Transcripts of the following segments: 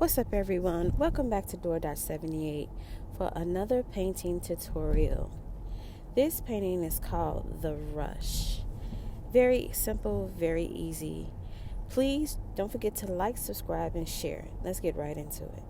What's up, everyone? Welcome back to Door.78 for another painting tutorial. This painting is called The Rush. Very simple, very easy. Please don't forget to like, subscribe, and share. Let's get right into it.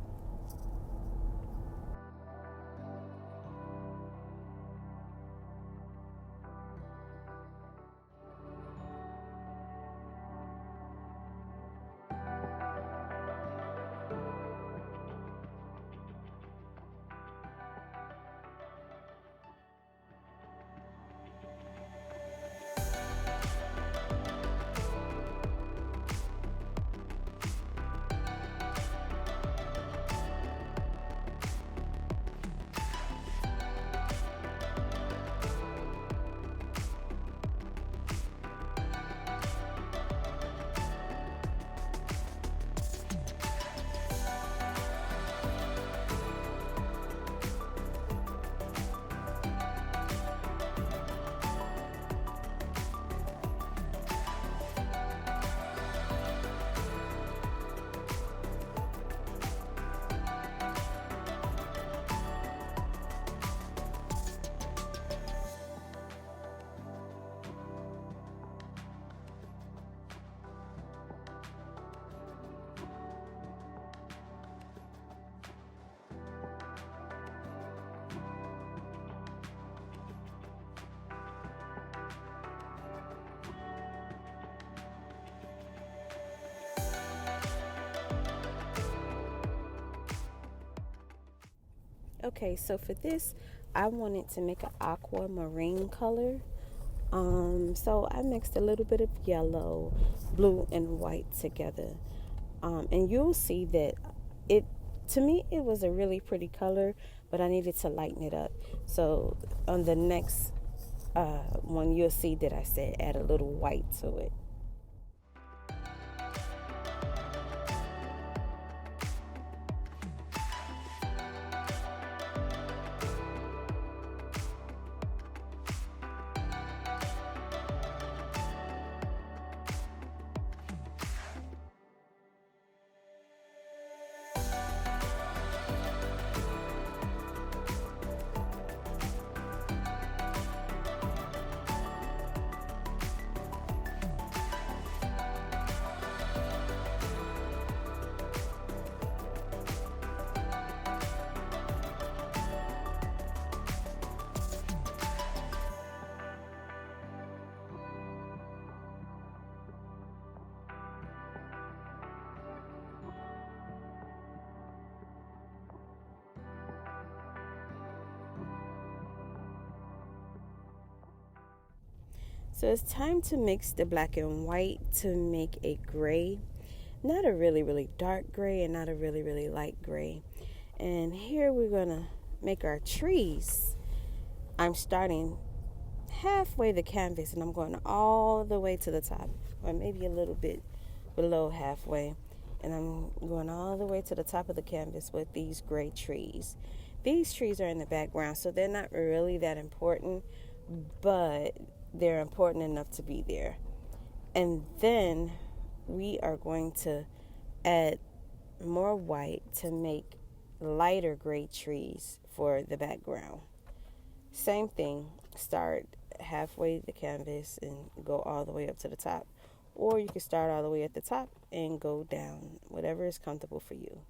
Okay, so for this, I wanted to make an aquamarine color. So I mixed a little bit of yellow, blue, and white together. And you'll see that it, to me, it was a really pretty color, but I needed to lighten it up. So on the next one, you'll see that I said add a little white to it. So it's time to mix the black and white to make a gray. Not a really, really dark gray and not a really, really light gray. And here we're going to make our trees. I'm starting halfway the canvas and I'm going all the way to the top, or maybe a little bit below halfway. And I'm going all the way to the top of the canvas with these gray trees. These trees are in the background, so they're not really that important, but they're important enough to be there. And then we are going to add more white to make lighter gray trees for the background. Same thing, start halfway the canvas and go all the way up to the top. Or you can start all the way at the top and go down, whatever is comfortable for you.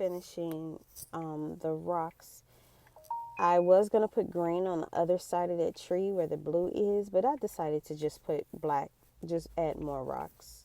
finishing the rocks. I was going to put green on the other side of that tree where the blue is, but I decided to just put black, just add more rocks.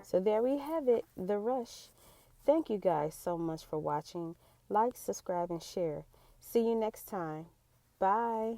So there we have it, the rush. Thank you guys so much for watching. Like, subscribe, and share. See you next time. Bye.